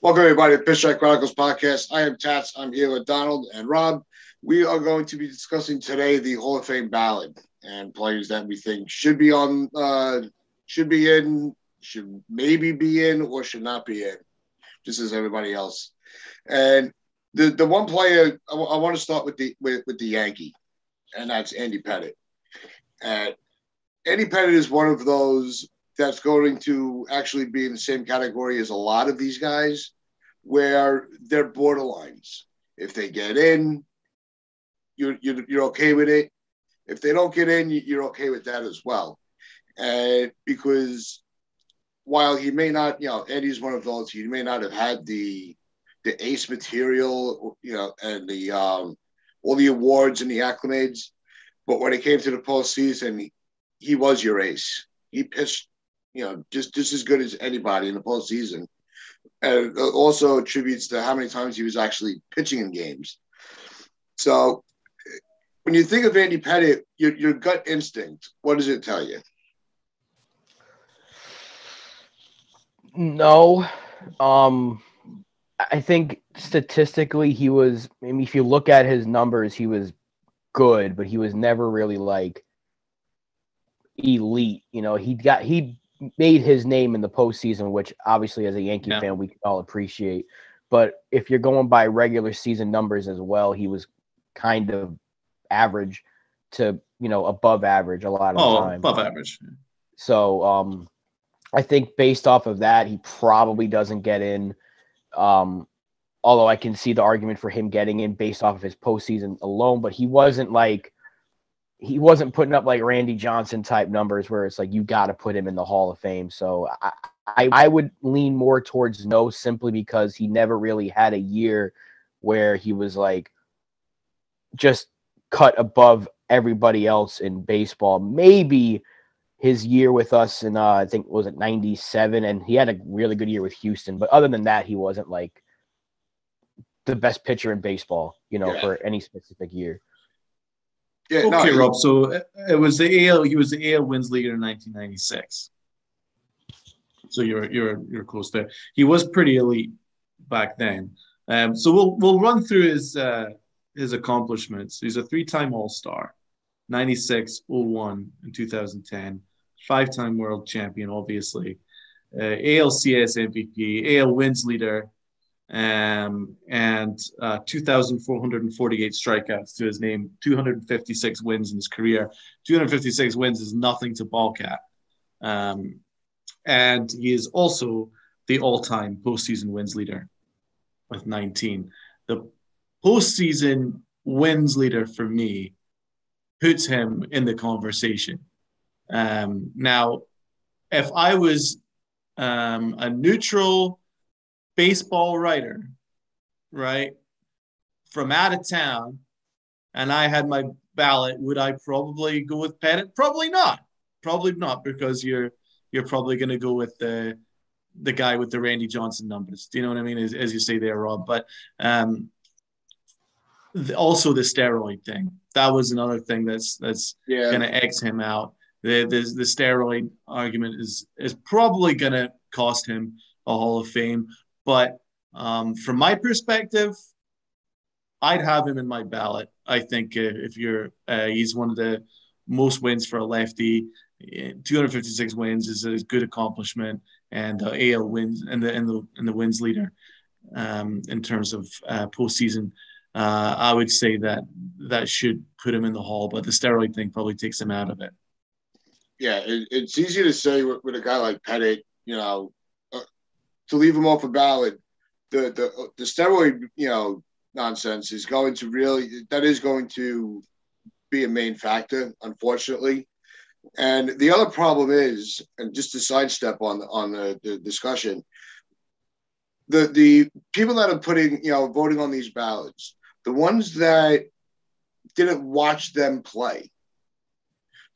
Welcome, everybody, to PinstripeChronicles podcast. I am Tats. I'm here with Donald and Rob. We are going to be discussing today the Hall of Fame ballot and players that we think should be on, should be in, should maybe be in, or should not be in, just as everybody else. And the one player I want to start with the Yankee, and that's Andy Pettitte. And Andy Pettitte is one of those that's going to actually be in the same category as a lot of these guys, where they're borderlines. If they get in, you're okay with it. If they don't get in, you're okay with that as well. And because while he may not, Andy's one of those, he may not have had the ace material, and the all the awards and the acclimates, but when it came to the postseason, he was your ace. He pitched, just as good as anybody in the postseason. And it also attributes to how many times he was actually pitching in games. So when you think of Andy Pettitte, your gut instinct, what does it tell you? No. I think statistically he was, if you look at his numbers, he was good, but he was never really like elite. He made his name in the postseason, which obviously as a Yankee fan we can all appreciate. But if you're going by regular season numbers as well, he was kind of average to above average a lot of the time. Above average. So I think based off of that, he probably doesn't get in. Although I can see the argument for him getting in based off of his postseason alone, but he wasn't putting up like Randy Johnson type numbers where it's like you got to put him in the Hall of Fame. So I would lean more towards no, simply because he never really had a year where he was like just cut above everybody else in baseball. Maybe his year with us in I think was it 97, and he had a really good year with Houston. But other than that, he wasn't like the best pitcher in baseball, for any specific year. Yeah, okay, Rob. So it was the AL. He was the AL wins leader in 1996. So you're close there. He was pretty elite back then. So we'll run through his accomplishments. He's a 3-time All-Star, 96, 01, and 2010. 5-time world champion, obviously. ALCS MVP, AL wins leader, and 2,448 strikeouts to his name, 256 wins in his career. 256 wins is nothing to balk at. And he is also the all-time postseason wins leader with 19. The postseason wins leader for me puts him in the conversation. Now, if I was a neutral baseball writer, right, from out of town, and I had my ballot, would I probably go with Pettitte? Probably not, because you're probably going to go with the guy with the Randy Johnson numbers. Do you know what I mean? As you say there, Rob. But also the steroid thing. That was another thing that's going to X him out. The steroid argument is probably going to cost him a Hall of Fame. But from my perspective, I'd have him in my ballot. I think if he's one of the most wins for a lefty. 256 wins is a good accomplishment, and AL wins and the wins leader in terms of postseason. I would say that should put him in the Hall, but the steroid thing probably takes him out of it. Yeah, it's easy to say with a guy like Pettitte, to leave him off a ballot. The steroid, nonsense is going to be a main factor, unfortunately. And the other problem is, and just to sidestep on the discussion, the people that are voting on these ballots, the ones that didn't watch them play,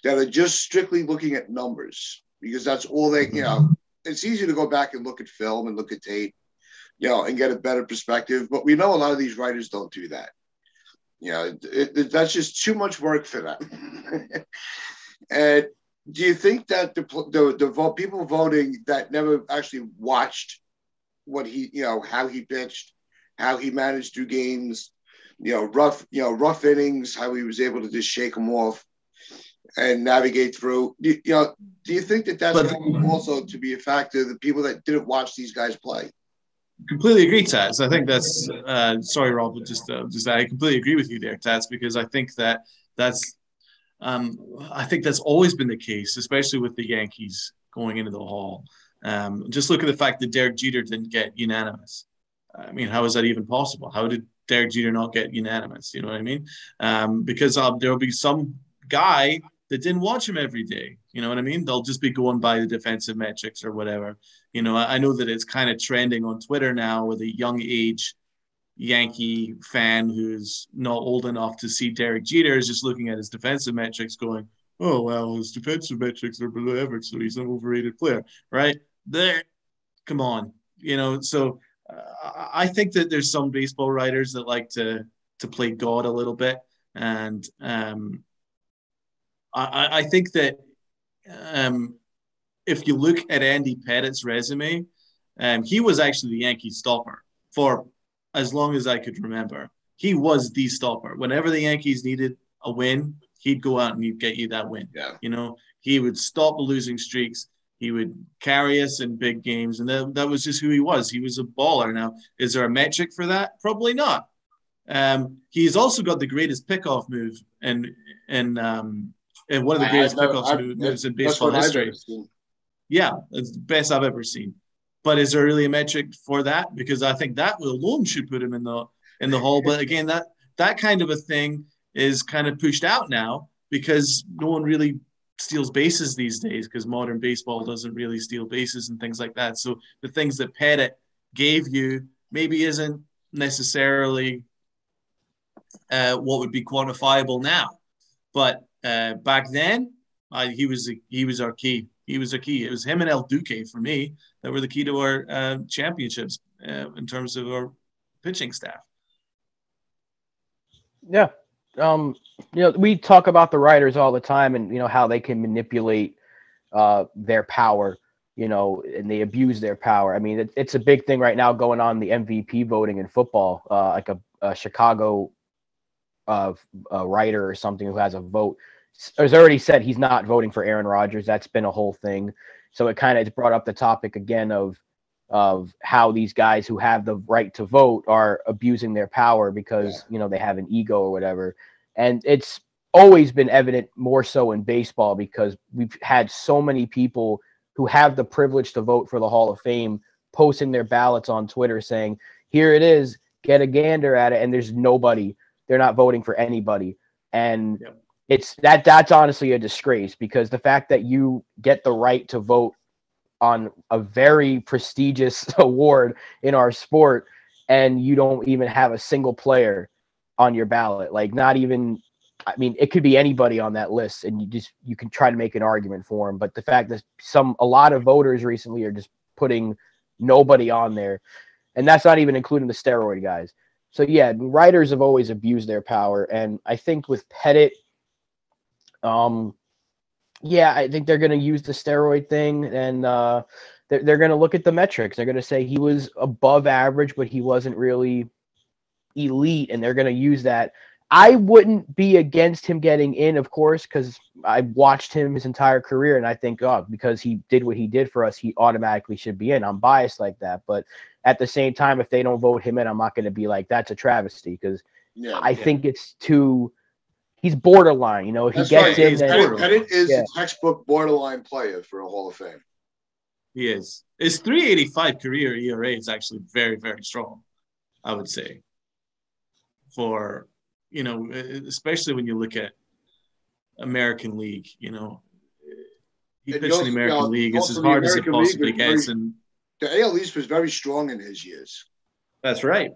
that are just strictly looking at numbers, because that's all they, it's easy to go back and look at film and look at tape, and get a better perspective. But we know a lot of these writers don't do that. That's just too much work for them. And do you think that the people voting that never actually watched what he, how he pitched, how he managed through games, rough innings, how he was able to just shake them off and navigate through. Do you think that that's also to be a factor, the people that didn't watch these guys play? Completely agree, Tats. I think that's sorry, Rob, but just I completely agree with you there, Tats, because I think that's always been the case, especially with the Yankees going into the Hall. Just look at the fact that Derek Jeter didn't get unanimous. I mean, how is that even possible? How did Derek Jeter not get unanimous? You know what I mean? Because there will be some guy that didn't watch him every day. You know what I mean? They'll just be going by the defensive metrics or whatever. I know that it's kind of trending on Twitter now with a young age Yankee fan who's not old enough to see Derek Jeter is just looking at his defensive metrics going, oh, well, his defensive metrics are below average, so he's an overrated player, right? There, come on. So I think that there's some baseball writers that like to play God a little bit. And I think that if you look at Andy Pettit's resume, he was actually the Yankee stopper for as long as I could remember. He was the stopper. Whenever the Yankees needed a win, he'd go out and he'd get you that win. Yeah. He would stop the losing streaks. He would carry us in big games, and that was just who he was. He was a baller. Now, is there a metric for that? Probably not. He's also got the greatest pickoff move and one of the greatest pickoff moves in baseball history. Yeah, it's the best I've ever seen. But is there really a metric for that? Because I think that alone should put him in the Hall. But again, that kind of a thing is kind of pushed out now because no one really steals bases these days because modern baseball doesn't really steal bases and things like that. So the things that Pettit gave you maybe isn't necessarily what would be quantifiable now. But back then, he was our key. He was a key. It was him and El Duque for me that were the key to our championships in terms of our pitching staff. Yeah. We talk about the writers all the time and, how they can manipulate their power, and they abuse their power. I mean, it's a big thing right now going on the MVP voting in football, like a Chicago writer or something who has a vote has already said he's not voting for Aaron Rodgers. That's been a whole thing. So it kind of brought up the topic again of how these guys who have the right to vote are abusing their power because, they have an ego or whatever. And it's always been evident more so in baseball because we've had so many people who have the privilege to vote for the Hall of Fame posting their ballots on Twitter saying, here it is, get a gander at it. And there's nobody. They're not voting for anybody. And that's honestly a disgrace because the fact that you get the right to vote on a very prestigious award in our sport and you don't even have a single player on your ballot, like not even, I mean, it could be anybody on that list and you can try to make an argument for them. But the fact that a lot of voters recently are just putting nobody on there, and that's not even including the steroid guys. So yeah, writers have always abused their power. And I think with Pettit, I think they're going to use the steroid thing and they're going to look at the metrics. They're going to say he was above average, but he wasn't really elite. And they're going to use that. I wouldn't be against him getting in, of course, because I watched him his entire career. And I think, because he did what he did for us, he automatically should be in. I'm biased like that. But at the same time, if they don't vote him in, I'm not going to be like, that's a travesty because I think it's too – he's borderline, If he gets in, Pettit is a textbook borderline player for a Hall of Fame. He is. His 3.85 career ERA is actually very, very strong, I would say. For, especially when you look at American League, he pitched in the American League. It's as hard as it possibly gets. And the AL East was very strong in his years. That's right.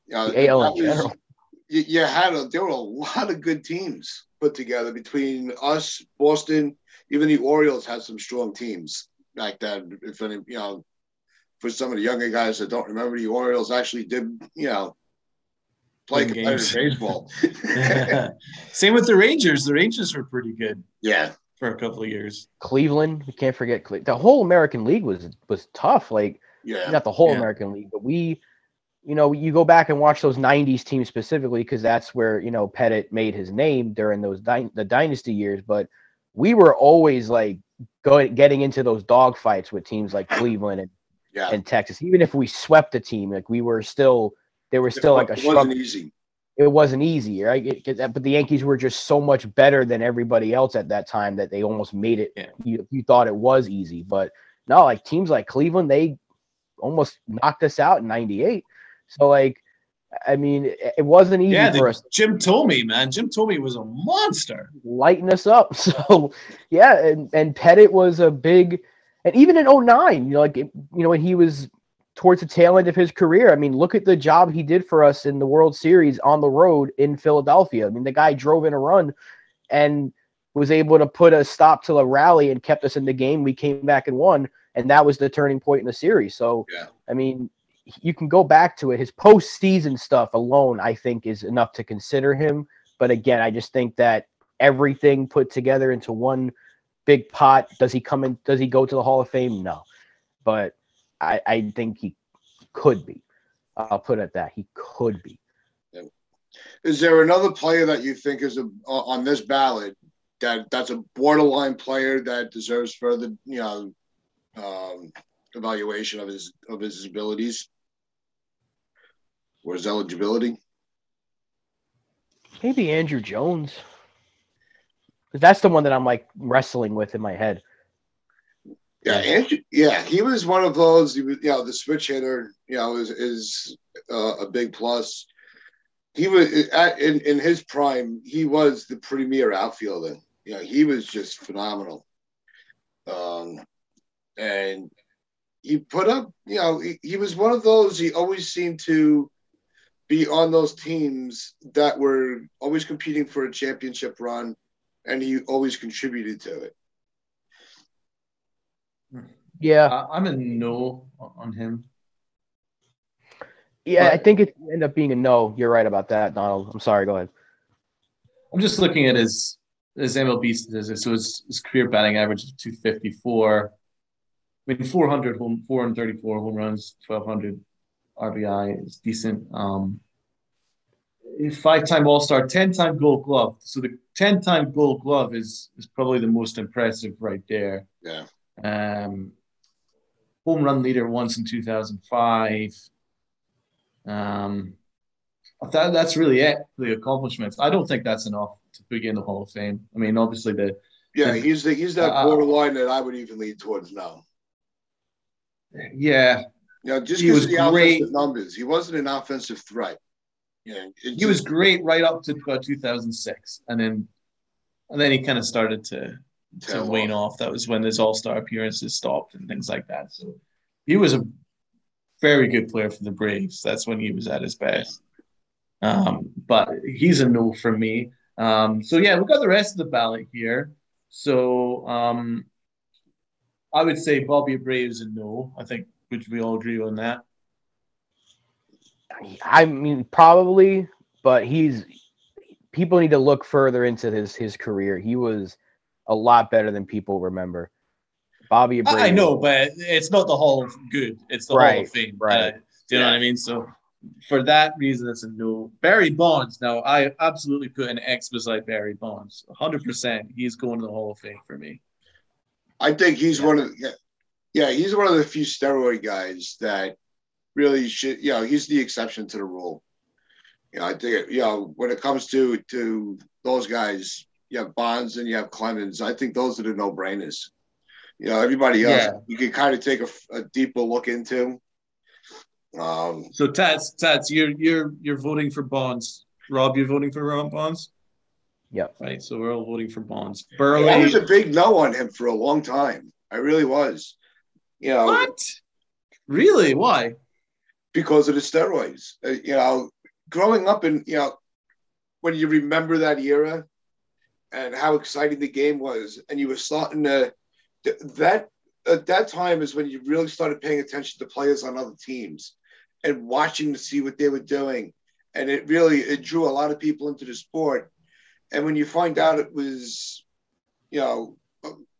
The AL in general. There were a lot of good teams put together between us, Boston, even the Orioles had some strong teams back then. If any, for some of the younger guys that don't remember, the Orioles actually did, play competitive baseball. Same with the Rangers. The Rangers were pretty good. Yeah. For a couple of years. Cleveland, we can't forget Cleveland. The whole American League was tough. Like Yeah. not the whole Yeah. American League, but you go back and watch those 90s teams specifically because that's where, Pettit made his name during those the dynasty years. But we were always like getting into those dogfights with teams like Cleveland and Texas. Even if we swept a team, like there was still like a It struggle. wasn't easy. It wasn't easy, right? But the Yankees were just so much better than everybody else at that time that they almost made it. Yeah. You thought it was easy, but no, like teams like Cleveland, they almost knocked us out in '98. So, like, I mean, it wasn't easy for us. Jim Thome, man. Jim Thome was a monster. Lighten us up. So, yeah, and Pettit was a big – and even in '09, when he was towards the tail end of his career, I mean, look at the job he did for us in the World Series on the road in Philadelphia. I mean, the guy drove in a run and was able to put a stop to a rally and kept us in the game. We came back and won, and that was the turning point in the series. So, I mean – you can go back to it. His postseason stuff alone, I think, is enough to consider him. But again, I just think that everything put together into one big pot. Does he come in? Does he go to the Hall of Fame? No. But I think he could be. I'll put it at that. He could be. Is there another player that you think is on this ballot that's a borderline player that deserves further, evaluation of his abilities or his eligibility? Maybe Andrew Jones. Because that's the one that I'm like wrestling with in my head. Yeah, Andrew, he was one of those. He was, the switch hitter. Is a big plus. He was in his prime. He was the premier outfielder. He was just phenomenal. And he put up. He was one of those. He always seemed to be on those teams that were always competing for a championship run, and he always contributed to it. Yeah, I'm a no on him. Yeah, but I think it ended up being a no. You're right about that, Donald. I'm sorry. Go ahead. I'm just looking at his MLB statistics. So his career batting average is 254. I mean, 434 home runs, 1,200 RBI is decent. 5-time All-Star, 10-time Gold Glove. So the 10-time Gold Glove is probably the most impressive right there. Yeah. Home run leader once in 2005. That's really it for the accomplishments. I don't think that's enough to put you in the Hall of Fame. I mean, obviously he's that borderline that I would even lean towards now. Yeah. Just because of the offensive numbers, he wasn't an offensive threat. He was great right up to 2006, and then he kind of started to wane off. That was when his All-Star appearances stopped and things like that. So he was a very good player for the Braves. That's when he was at his best. But he's a no for me. So yeah, we've got the rest of the ballot here. So I would say Bobby Abreu is a no. I think would we all agree on that? I mean, probably, but people need to look further into his career. He was a lot better than people remember. Bobby Abreu. I know, but it's not the Hall of Good. It's the Hall of Fame. Right. Do you know what I mean? So for that reason, it's a no. Barry Bonds. Now, I absolutely put an X beside Barry Bonds. 100%. He's going to the Hall of Fame for me. I think he's one of he's one of the few steroid guys that really should, he's the exception to the rule. I think, when it comes to those guys, you have Bonds and you have Clemens. I think those are the no-brainers. Everybody else, you can kind of take a deeper look into. So Tats, you're voting for Bonds. Rob, you're voting for Bonds? Yeah. Right. So we're all voting for Bonds. I was a big no on him for a long time. I really was. What? Really? Why? Because of the steroids. Growing up in, when you remember that era and how exciting the game was, and you were starting to, at that time is when you really started paying attention to players on other teams and watching to see what they were doing. And it drew a lot of people into the sport. And when you find out it was,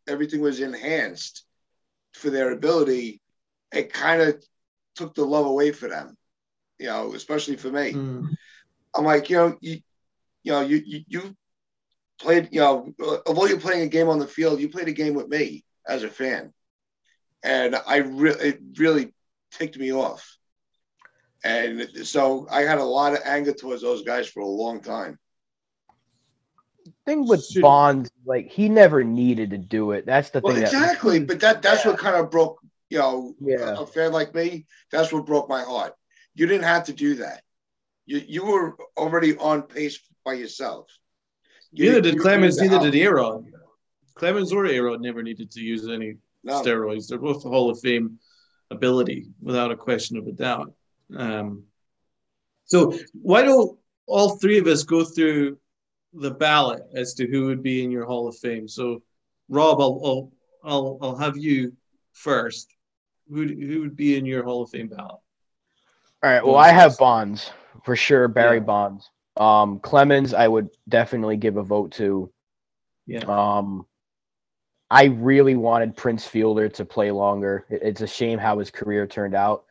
everything was enhanced for their ability, it kind of took the love away for them. Especially for me. Mm. I'm like, you played, although you're playing a game on the field, you played a game with me as a fan, and it really ticked me off. And so I had a lot of anger towards those guys for a long time. Thing with Bonds, like he never needed to do it. That's the thing. Exactly, but that's what kind of broke, a fan like me. That's what broke my heart. You didn't have to do that. You were already on pace by yourself. Neither did Clemens, neither did A-Rod. Clemens or A-Rod never needed to use any steroids. They're both Hall of Fame ability, without a question of a doubt. So why don't all three of us go through the ballot as to who would be in your Hall of Fame? So, Rob, I'll have you first. Who would be in your Hall of Fame ballot? All right. Well, I have Bonds for sure. Barry Bonds. Clemens, I would definitely give a vote to. Yeah. I really wanted Prince Fielder to play longer. It's a shame how his career turned out.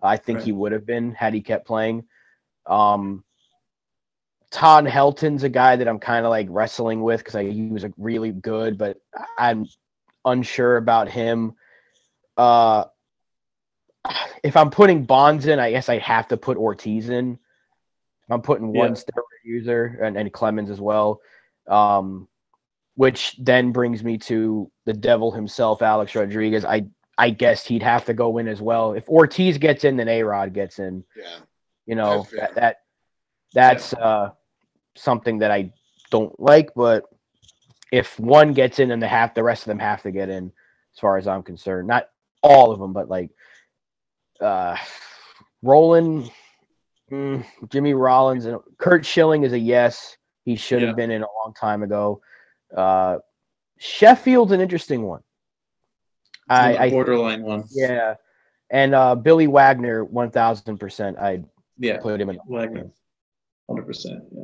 I think he would have been had he kept playing. Todd Helton's a guy that I'm kind of like wrestling with because he was really good, but I'm unsure about him. If I'm putting Bonds in, I guess I have to put Ortiz in. I'm putting one steroid user and Clemens as well, which then brings me to the devil himself, Alex Rodriguez. I guess he'd have to go in as well. If Ortiz gets in, then A-Rod gets in. Yeah, that's something that I don't like. But if one gets in, then the rest of them have to get in, as far as I'm concerned. Not all of them, but like Roland. Jimmy Rollins and Kurt Schilling is a yes. He should have been in a long time ago. Sheffield's an interesting one. I borderline one. Yeah. And Billy Wagner, 1,000%. I'd put him in. Wagner, 100%. Yeah.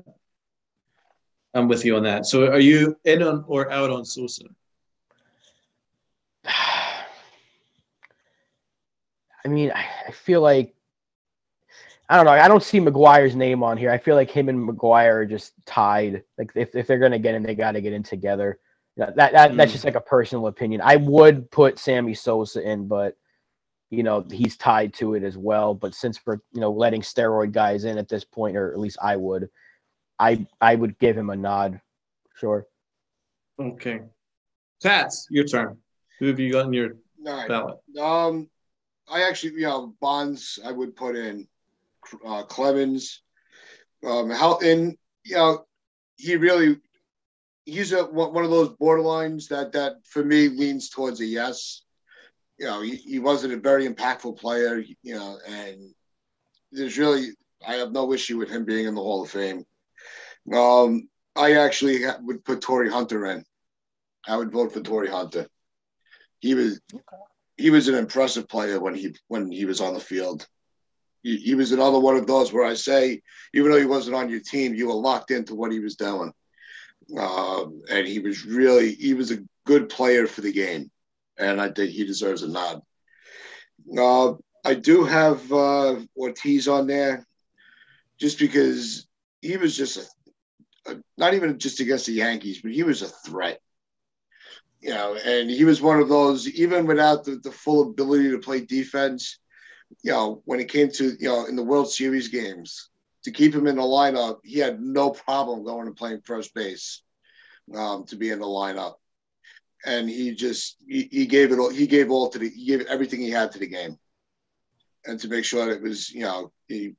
I'm with you on that. So are you in on or out on Sosa? I mean, I feel like I don't know. I don't see McGuire's name on here. I feel like him and McGuire are just tied. Like if they're gonna get in, they got to get in together. That's just like a personal opinion. I would put Sammy Sosa in, but he's tied to it as well. But since we're letting steroid guys in at this point, or at least I would give him a nod. Sure. Okay. Tats, your turn. Who have you got in your ballot? I actually, Bonds I would put in. Clemens, he's one of those borderlines that for me leans towards a yes. He wasn't a very impactful player, and I have no issue with him being in the Hall of Fame. I actually would put Torrey Hunter in. I would vote for Torrey Hunter. He was an impressive player when he was on the field. He was another one of those where I say, even though he wasn't on your team, you were locked into what he was doing. And he was a good player for the game. And I think he deserves a nod. I do have Ortiz on there just because he was just not even just against the Yankees, but he was a threat. And he was one of those, even without the full ability to play defense, when it came to, in the World Series games, to keep him in the lineup, he had no problem going and playing first base to be in the lineup. And he gave it all. He gave everything he had to the game, and to make sure that it was, even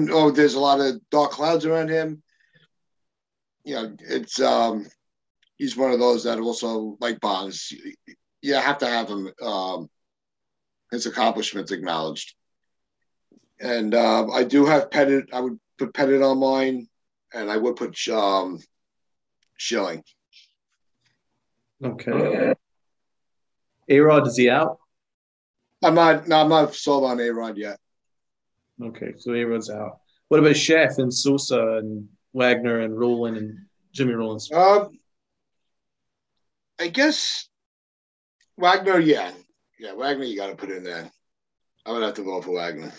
though there's a lot of dark clouds around him, it's he's one of those that also, like Bonds, you have to have him. His accomplishments acknowledged. And I do have Pettit. I would put Pettit on mine, and I would put Schilling. Okay. A-Rod, is he out? I'm not sold on A-Rod yet. Okay, so A-Rod's out. What about Chef and Sosa and Wagner and Roland and Jimmy Rollins? I guess Wagner, yeah, Wagner, you got to put in there. I would have to go for Wagner.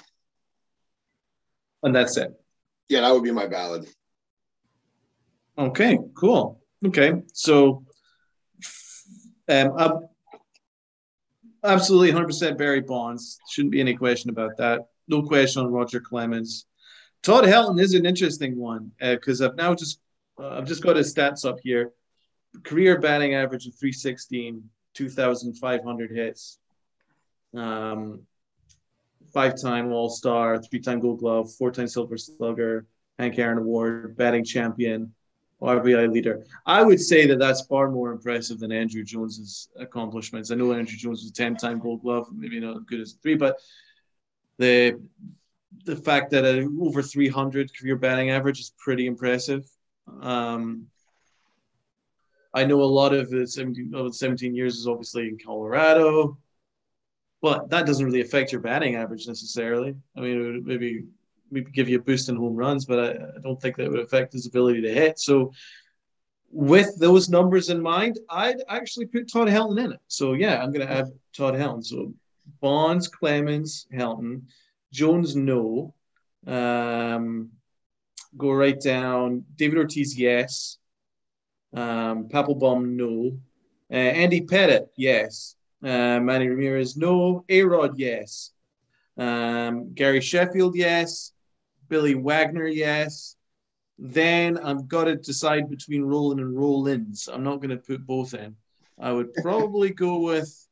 And that's it. Yeah, that would be my ballad. Okay, cool. Okay, so I'm absolutely 100% Barry Bonds. Shouldn't be any question about that. No question on Roger Clemens. Todd Helton is an interesting one because I've just got his stats up here. Career batting average of 316, 2,500 hits. 5-time All-Star, 3-time Gold Glove, 4-time Silver Slugger, Hank Aaron Award, batting champion, RBI leader. I would say that that's far more impressive than Andrew Jones's accomplishments. I know Andrew Jones was a 10-time Gold Glove, maybe not as good as 3, but the fact that over 300 career batting average is pretty impressive. I know a lot of the 17 years is obviously in Colorado, but that doesn't really affect your batting average necessarily. I mean, it would maybe give you a boost in home runs, but I don't think that would affect his ability to hit. So with those numbers in mind, I'd actually put Todd Helton in it. So yeah, I'm going to add Todd Helton. So Bonds, Clemens, Helton, Jones, no. Go right down. David Ortiz, yes. Papelbon, no. Andy Pettit, yes. Manny Ramirez, no. A-Rod, yes. Gary Sheffield, yes. Billy Wagner, yes. Then I've got to decide between Roland and Rollins. I'm not going to put both in. I would probably go with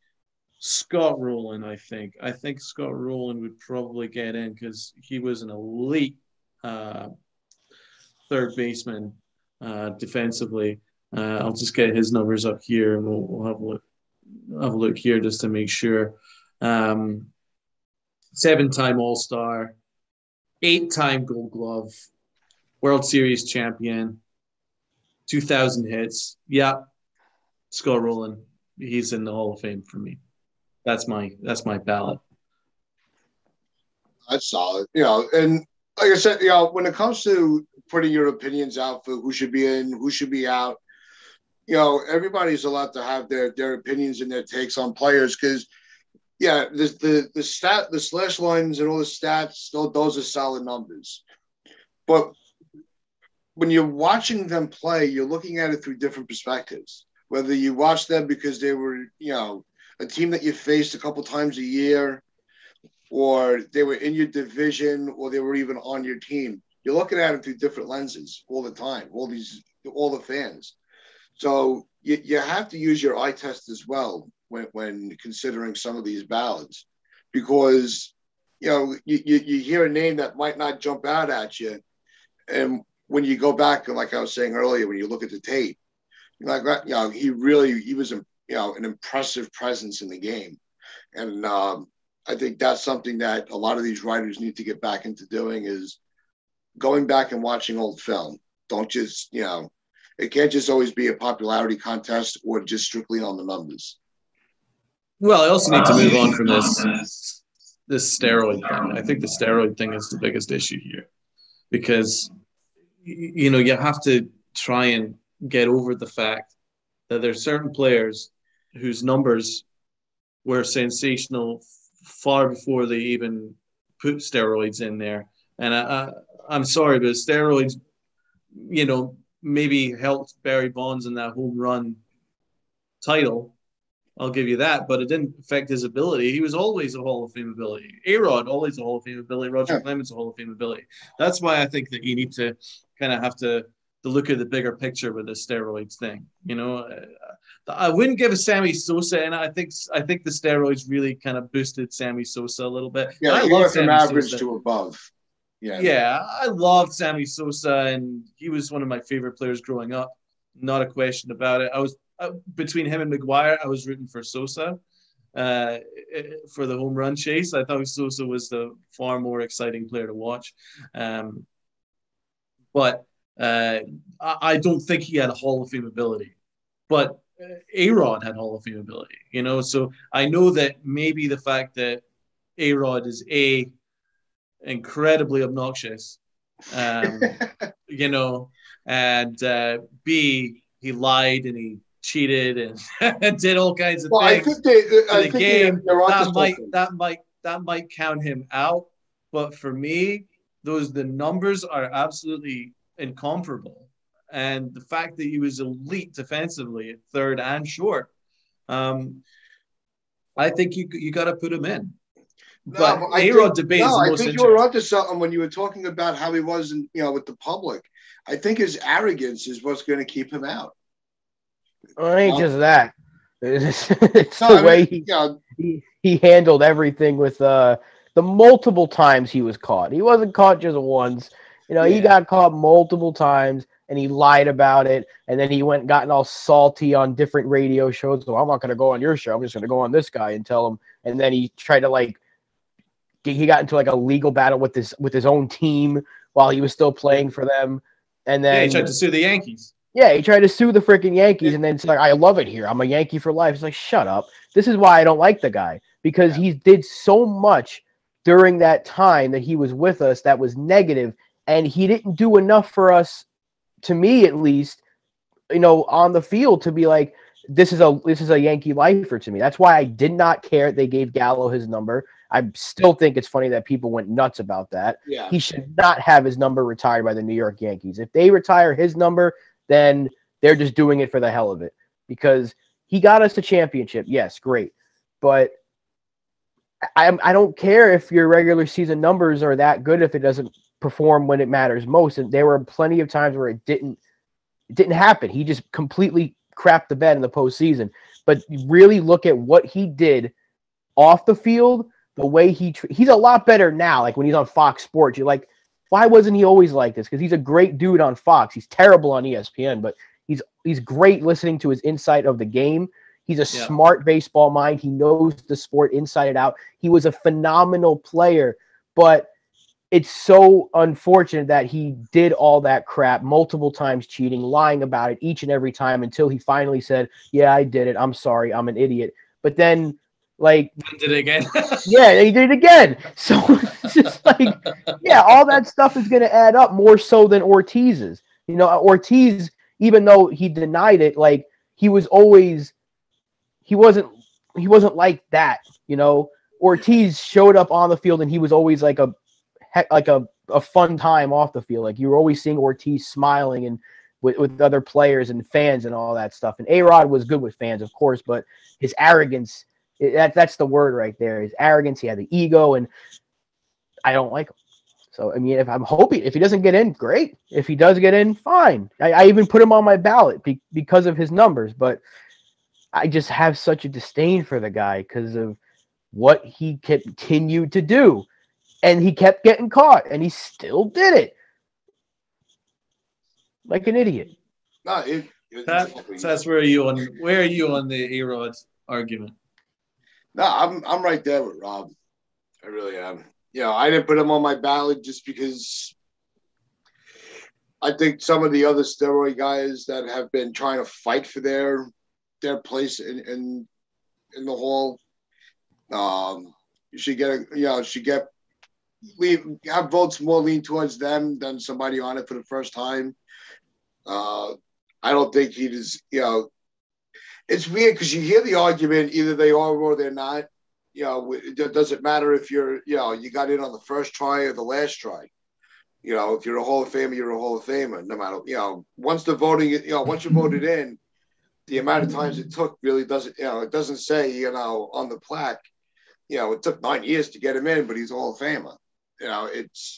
Scott Rowland, I think. I think Scott Rowland would probably get in because he was an elite third baseman defensively. I'll just get his numbers up here and we'll have a look here just to make sure. 7-time All-Star, 8-time Gold Glove, World Series champion, 2,000 hits. Yeah, Scott Rowland. He's in the Hall of Fame for me. That's my ballot. That's solid. And like I said, when it comes to putting your opinions out for who should be in, who should be out, everybody's allowed to have their opinions and their takes on players because, the slash lines and all the stats, those are solid numbers. But when you're watching them play, you're looking at it through different perspectives. Whether you watch them because they were, a team that you faced a couple times a year, or they were in your division, or they were even on your team. You're looking at it through different lenses all the time, all the fans. So you have to use your eye test as well when considering some of these ballads, because you hear a name that might not jump out at you, and when you go back and like I was saying earlier, when you look at the tape, he was an impressive presence in the game, and I think that's something that a lot of these writers need to get back into doing is going back and watching old film. Don't just it can't just always be a popularity contest or just strictly on the numbers. Well, I also need to move on from this steroid thing. I think the steroid thing is the biggest issue here because, you have to try and get over the fact that there's certain players whose numbers were sensational far before they even put steroids in there. And I'm sorry, but steroids, maybe helped Barry Bonds in that home run title. I'll give you that, but it didn't affect his ability. He was always a Hall of Fame ability. A-Rod, always a Hall of Fame ability. Roger Clemens, a Hall of Fame ability. That's why I think that you need to kind of have to look at the bigger picture with the steroids thing. I wouldn't give a Sammy Sosa, and I think the steroids really kind of boosted Sammy Sosa a little bit. Yeah, I love from average Sosa to above. Yeah, I loved Sammy Sosa, and he was one of my favorite players growing up. Not a question about it. I was between him and McGuire, I was rooting for Sosa for the home run chase. I thought Sosa was the far more exciting player to watch. But I don't think he had a Hall of Fame ability. But A-Rod had Hall of Fame ability, So I know that maybe the fact that A-Rod is incredibly obnoxious, and B, he lied and he cheated and did all kinds of things. I think they're that that might count him out. But for me, the numbers are absolutely incomparable. And the fact that he was elite defensively at third and short, I think you got to put him in. But A-Rod debate is the most interesting. You were onto something when you were talking about how he wasn't, with the public. I think his arrogance is what's going to keep him out. Well, it ain't just that. It's the way he handled everything with the multiple times he was caught. He wasn't caught just once. He got caught multiple times, and he lied about it. And then he went and gotten all salty on different radio shows. So I'm not going to go on your show. I'm just going to go on this guy and tell him. And then he tried to he got into a legal battle with his own team while he was still playing for them. And then he tried to sue the Yankees. Yeah, he tried to sue the freaking Yankees, and then it's like, I love it here. I'm a Yankee for life. It's like, shut up. This is why I don't like the guy, because he did so much during that time that he was with us that was negative, and he didn't do enough for us, to me at least, on the field to be like, this is a Yankee lifer to me. That's why I did not care they gave Gallo his number. I still think it's funny that people went nuts about that. Yeah. He should not have his number retired by the New York Yankees. If they retire his number, then they're just doing it for the hell of it, because he got us the championship. Yes, great. But I don't care if your regular season numbers are that good if it doesn't perform when it matters most. And there were plenty of times where it didn't happen. He just completely crapped the bed in the postseason. But really look at what he did off the field, the way he's a lot better now. Like when he's on Fox Sports, you're like, why wasn't he always like this? Because he's a great dude on Fox. He's terrible on ESPN, but he's great listening to his insight of the game. He's a smart baseball mind. He knows the sport inside and out. He was a phenomenal player, but it's so unfortunate that he did all that crap multiple times, cheating, lying about it each and every time until he finally said, yeah, I did it. I'm sorry. I'm an idiot. But then did it again. Yeah, he did it again. So it's just all that stuff is going to add up more so than Ortiz's. Ortiz, even though he denied it, he wasn't like that. Ortiz showed up on the field and he was always like a fun time off the field. You were always seeing Ortiz smiling and with other players and fans and all that stuff. And A-Rod was good with fans, of course, but his arrogance. That's the word right there. His arrogance. He had the ego, and I don't like him. So, if he doesn't get in, great. If he does get in, fine. I even put him on my ballot because of his numbers, but I just have such a disdain for the guy because of what he continued to do. And he kept getting caught, and he still did it. Like an idiot. No, that's where are you on the A-Rod argument? No, I'm right there with Rob. I really am. I didn't put him on my ballot just because I think some of the other steroid guys that have been trying to fight for their place in the hall, you should have votes more lean towards them than somebody on it for the first time. I don't think he just it's weird because you hear the argument, either they are or they're not. It doesn't matter if you got in on the first try or the last try. If you're a Hall of Famer, you're a Hall of Famer. No matter, once the voting, once you voted in, the amount of times it took really doesn't, it doesn't say, on the plaque, it took 9 years to get him in, but he's a Hall of Famer.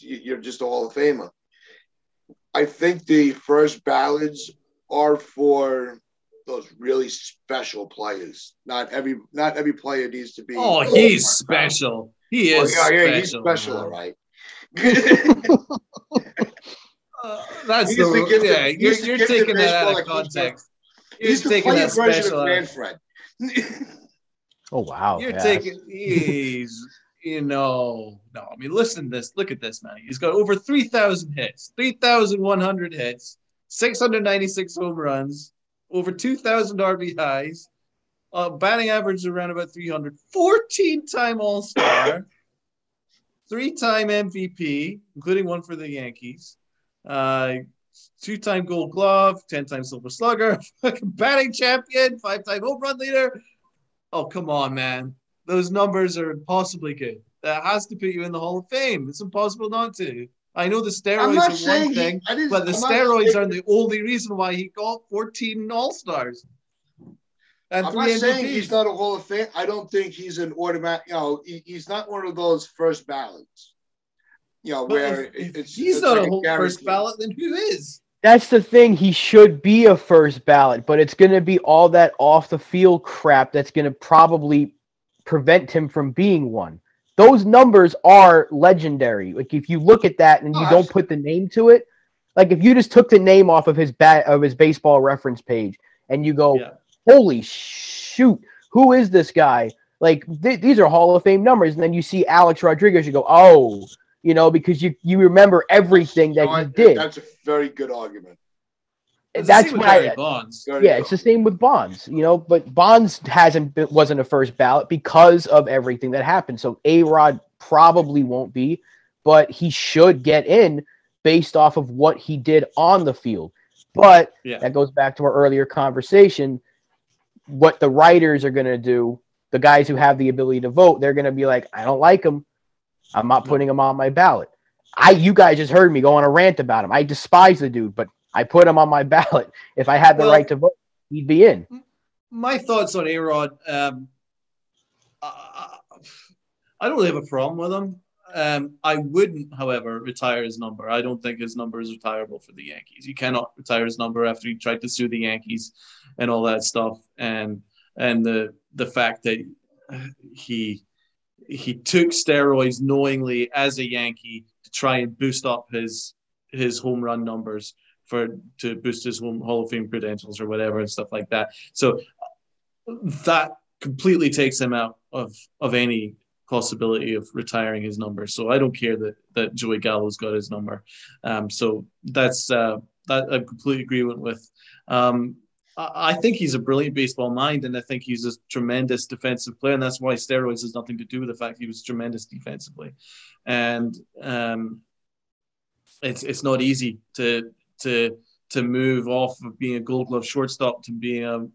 You're just a Hall of Famer. I think the first ballots are for those really special players. Not every player needs to be. Oh, he's special. He is. Yeah, he's special, all right. That's you're taking that out of context. He's the player version of Manfred. Oh wow! You're taking. No. Listen to this. Look at this, man. He's got over 3,000 hits, 3,100 hits, 696 home runs, over 2,000 RBIs, batting average around about 300, 14-time All-Star, 3-time MVP, including one for the Yankees, 2-time Gold Glove, 10-time Silver Slugger, batting champion, 5-time home run leader. Oh, come on, man. Those numbers are impossibly good. that has to put you in the Hall of Fame. It's impossible not to. I know the I'm not steroids are one saying thing, he, but the I'm not steroids saying, aren't the only reason why he got 14 All-Stars and I'm 3 not MVPs. saying he's not a Hall of Fame. I don't think he's an automatic. He's not one of those first ballots. Where if he's it's not like a a first guarantee. ballot, then who is? That's the thing. He should be a first ballot, but it's going to be all that off the field crap that's going to probably prevent him from being one. Those numbers are legendary. Like if you look at that and you don't put the name to it, like if you just took the name off of his baseball reference page and you go, holy shoot, who is this guy? Like these are Hall of Fame numbers, and then you see Alex Rodriguez, you go, oh. Because you remember everything that he did. That's a very good argument. That's why Bonds. It's the same with Bonds, but Bonds wasn't a first ballot because of everything that happened. So A-Rod probably won't be, but he should get in based off of what he did on the field. But that goes back to our earlier conversation. What the writers are going to do, the guys who have the ability to vote, they're going to be like, I don't like him. I'm not putting him on my ballot. You guys just heard me go on a rant about him. I despise the dude, but I put him on my ballot. If I had the right to vote, he'd be in. My thoughts on A-Rod, I don't really have a problem with him. I wouldn't, however, retire his number. I don't think his number is retirable for the Yankees. You cannot retire his number after he tried to sue the Yankees and all that stuff. And the fact that he took steroids knowingly as a Yankee to try and boost up his home run numbers to boost his Hall of Fame credentials or whatever and stuff like that. So that completely takes him out of any possibility of retiring his number. So I don't care that Joey Gallo's got his number. So that's that I'm completely agreement with. I think he's a brilliant baseball mind, and I think he's a tremendous defensive player, and that's why steroids has nothing to do with the fact he was tremendous defensively. And it's not easy to move off of being a Gold Glove shortstop to being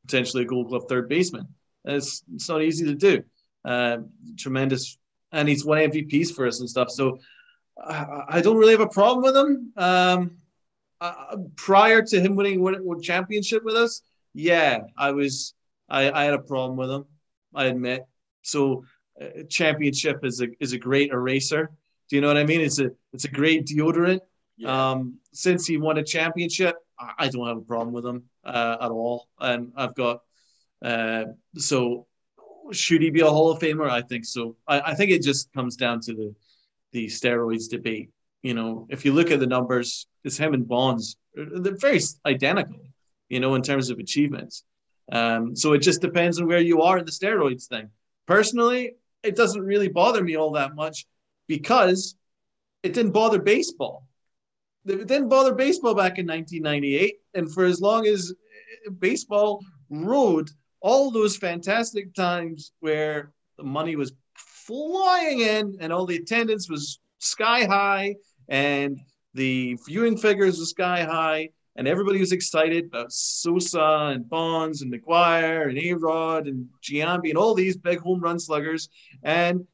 potentially a Gold Glove third baseman. It's not easy to do. Tremendous, and he's won MVPs for us and stuff. So I don't really have a problem with him. Prior to him winning a championship with us, I had a problem with him, I admit. So championship is a great eraser. Do you know what I mean? It's a great deodorant. Yeah. Since he won a championship, I don't have a problem with him at all. And I've got so should he be a Hall of Famer? I think so. I think it just comes down to the steroids debate. If you look at the numbers, it's him and Bonds. They're very identical, in terms of achievements. So it just depends on where you are in the steroids thing. Personally, it doesn't really bother me all that much because it didn't bother baseball. It didn't bother baseball back in 1998. And for as long as baseball rode all those fantastic times where the money was flying in and all the attendance was sky high and the viewing figures were sky high and everybody was excited about Sosa and Bonds and McGuire and A-Rod and Giambi and all these big home run sluggers, and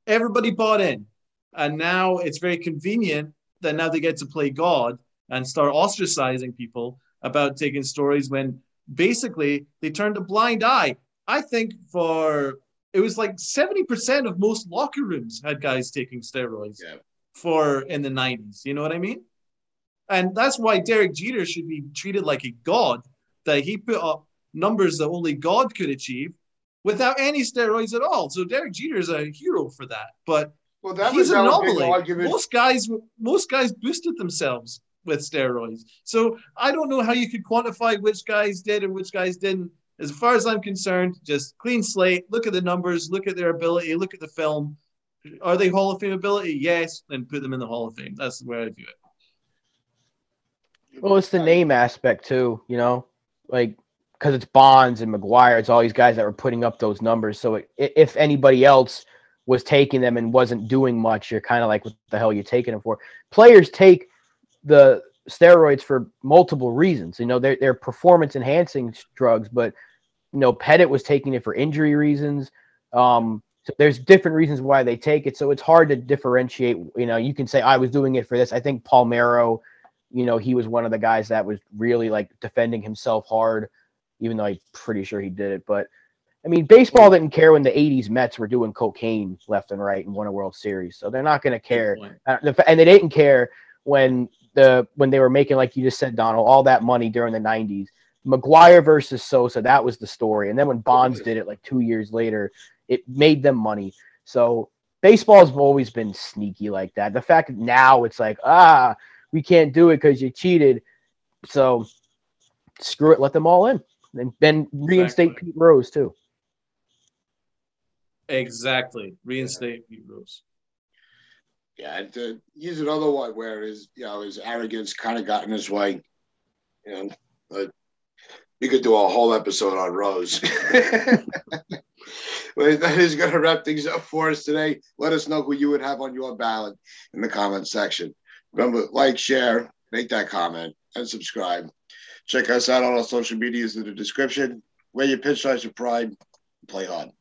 everybody bought in. And now it's very convenient that now they get to play God and start ostracizing people about taking stories when basically they turned a blind eye. I think it was like 70% of most locker rooms had guys taking steroids in the 90s. You know what I mean? And that's why Derek Jeter should be treated like a god, that he put up numbers that only God could achieve without any steroids at all. So Derek Jeter is a hero for that. But he's an anomaly. Most guys boosted themselves with steroids. So I don't know how you could quantify which guys did and which guys didn't. As far as I'm concerned, just clean slate, look at the numbers, look at their ability, look at the film. Are they Hall of Fame ability? Yes, then put them in the Hall of Fame. That's where I view it. Well, it's the name aspect too, like because it's Bonds and McGuire, it's all these guys that were putting up those numbers. So if anybody else was taking them and wasn't doing much, you're kind of like, what the hell are you taking them for? Players take the steroids for multiple reasons. They're performance enhancing drugs, but Pettit was taking it for injury reasons. So So there's different reasons why they take it. So it's hard to differentiate. You know, you can say I was doing it for this. I think Palmeiro, you know, he was one of the guys that was really like defending himself hard, even though I'm pretty sure he did it. But I mean, baseball didn't care when the '80s Mets were doing cocaine left and right and won a World Series, so they're not going to care. And they didn't care when they were making, like you just said, Donald, all that money during the '90s. McGuire versus Sosa, that was the story. And then when Bonds did it like 2 years later, it made them money. So baseball's always been sneaky like that. The fact that now it's like, we can't do it because you cheated. So screw it, let them all in. And then reinstate Pete Rose too. Exactly. Reinstate Pete Rose. Yeah, and he's another one where his arrogance kind of got in his way. You know, but we could do a whole episode on Rose. But that is going to wrap things up for us today. Let us know who you would have on your ballot in the comment section. Remember, like, share, make that comment, and subscribe. Check us out on our social medias in the description. Wear your pinstripes with pride. Play hard.